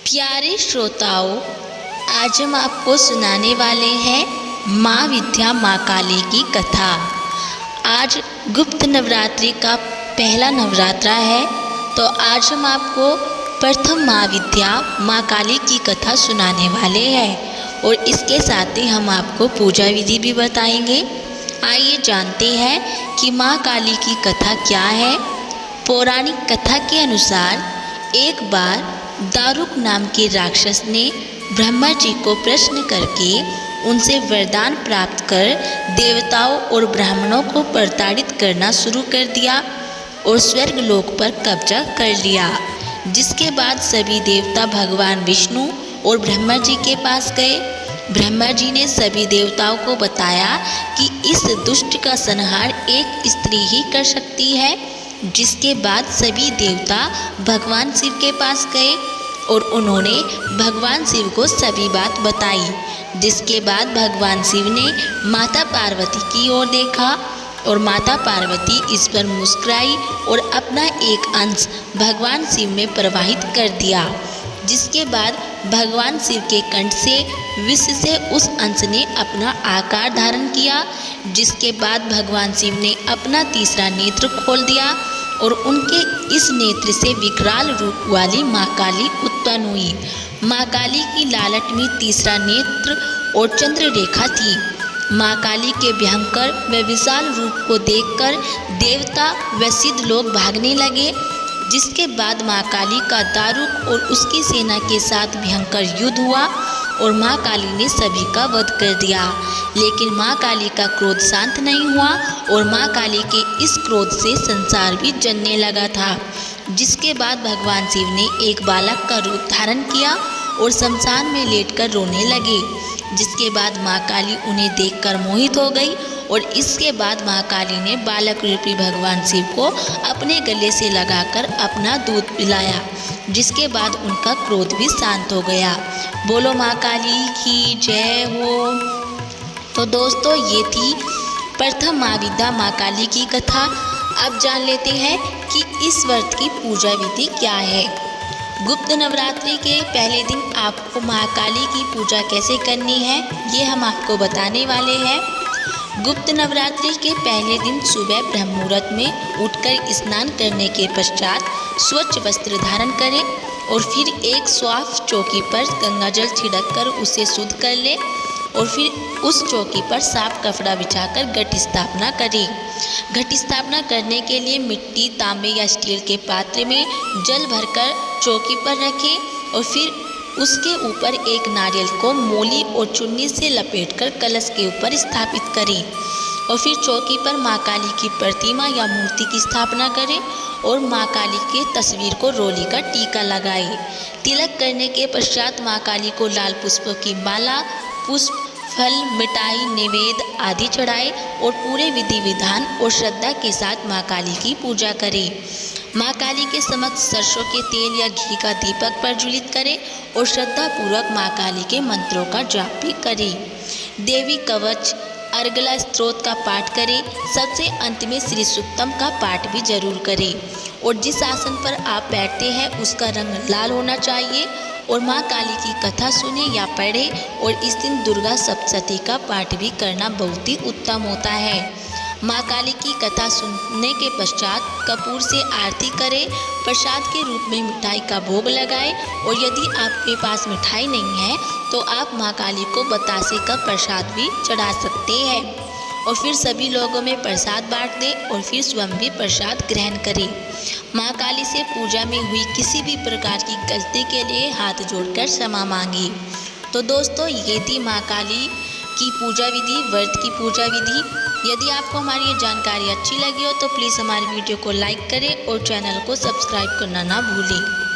प्यारे श्रोताओं, आज हम आपको सुनाने वाले हैं माँ विद्या माँ काली की कथा। आज गुप्त नवरात्रि का पहला नवरात्रा है, तो आज हम आपको प्रथम माँ विद्या माँ काली की कथा सुनाने वाले हैं और इसके साथ ही हम आपको पूजा विधि भी बताएंगे। आइए जानते हैं कि माँ काली की कथा क्या है। पौराणिक कथा के अनुसार एक बार दारुक नाम के राक्षस ने ब्रह्मा जी को प्रश्न करके उनसे वरदान प्राप्त कर देवताओं और ब्राह्मणों को प्रताड़ित करना शुरू कर दिया और स्वर्ग लोक पर कब्जा कर लिया। जिसके बाद सभी देवता भगवान विष्णु और ब्रह्मा जी के पास गए। ब्रह्मा जी ने सभी देवताओं को बताया कि इस दुष्ट का संहार एक स्त्री ही कर सकती है। जिसके बाद सभी देवता भगवान शिव के पास गए और उन्होंने भगवान शिव को सभी बात बताई। जिसके बाद भगवान शिव ने माता पार्वती की ओर देखा और माता पार्वती इस पर मुस्कुराई और अपना एक अंश भगवान शिव में प्रवाहित कर दिया। जिसके बाद भगवान शिव के कंठ से विष से उस अंश ने अपना आकार धारण किया। जिसके बाद भगवान शिव ने अपना तीसरा नेत्र खोल दिया और उनके इस नेत्र से विकराल रूप वाली माँ काली उत्पन्न हुई। माँ काली की लालट में तीसरा नेत्र और चंद्र रेखा थी। माँ काली के भयंकर व विशाल रूप को देखकर देवता व सिद्ध लोग भागने लगे। जिसके बाद माँ काली का दारुक और उसकी सेना के साथ भयंकर युद्ध हुआ और माँ काली ने सभी का वध कर दिया। लेकिन माँ काली का क्रोध शांत नहीं हुआ और माँ काली के इस क्रोध से संसार भी जलने लगा था। जिसके बाद भगवान शिव ने एक बालक का रूप धारण किया और शमशान में लेटकर रोने लगे। जिसके बाद माँ काली उन्हें देखकर मोहित हो गई और इसके बाद माँ काली ने बालक रूपी भगवान शिव को अपने गले से लगाकर अपना दूध पिलाया। जिसके बाद उनका क्रोध भी शांत हो गया। बोलो माँ काली की जय हो। तो दोस्तों, ये थी प्रथम माँ विद्या माँ काली की कथा। अब जान लेते हैं कि इस व्रत की पूजा विधि क्या है। गुप्त नवरात्रि के पहले दिन आपको माँ काली की पूजा कैसे करनी है, ये हम आपको बताने वाले हैं। गुप्त नवरात्रि के पहले दिन सुबह ब्रह्म मुहूर्त में उठकर स्नान करने के पश्चात स्वच्छ वस्त्र धारण करें और फिर एक साफ चौकी पर गंगा जल छिड़क कर उसे शुद्ध कर लें और फिर उस चौकी पर साफ कपड़ा बिछाकर घट स्थापना करें। घट स्थापना करने के लिए मिट्टी, तांबे या स्टील के पात्र में जल भरकर चौकी पर रखें और फिर उसके ऊपर एक नारियल को मोली और चुन्नी से लपेटकर कलश के ऊपर स्थापित करें और फिर चौकी पर माँ काली की प्रतिमा या मूर्ति की स्थापना करें और माँ काली के तस्वीर को रोली का टीका लगाएं। तिलक करने के पश्चात माँ काली को लाल पुष्पों की माला, पुष्प, फल, मिठाई, नैवेद्य आदि चढ़ाएं और पूरे विधि विधान और श्रद्धा के साथ माँ काली की पूजा करें। माँ काली के समक्ष सरसों के तेल या घी का दीपक प्रज्वलित करें और श्रद्धापूर्वक माँ काली के मंत्रों का जाप भी करें। देवी कवच, अर्गला स्तोत्र का पाठ करें। सबसे अंत में श्री सूक्तम का पाठ भी जरूर करें और जिस आसन पर आप बैठते हैं उसका रंग लाल होना चाहिए और माँ काली की कथा सुने या पढ़े और इस दिन दुर्गा सप्तशती का पाठ भी करना बहुत ही उत्तम होता है। माँ काली की कथा सुनने के पश्चात कपूर से आरती करें, प्रसाद के रूप में मिठाई का भोग लगाएं और यदि आपके पास मिठाई नहीं है तो आप माँ काली को बतासे का प्रसाद भी चढ़ा सकते हैं और फिर सभी लोगों में प्रसाद बांट दें और फिर स्वयं भी प्रसाद ग्रहण करें। माँ काली से पूजा में हुई किसी भी प्रकार की गलती के लिए हाथ जोड़कर क्षमा मांगी। तो दोस्तों, ये थी माँ काली की पूजा विधि, व्रत की पूजा विधि। यदि आपको हमारी ये जानकारी अच्छी लगी हो तो प्लीज़ हमारी वीडियो को लाइक करें और चैनल को सब्सक्राइब करना ना भूलें।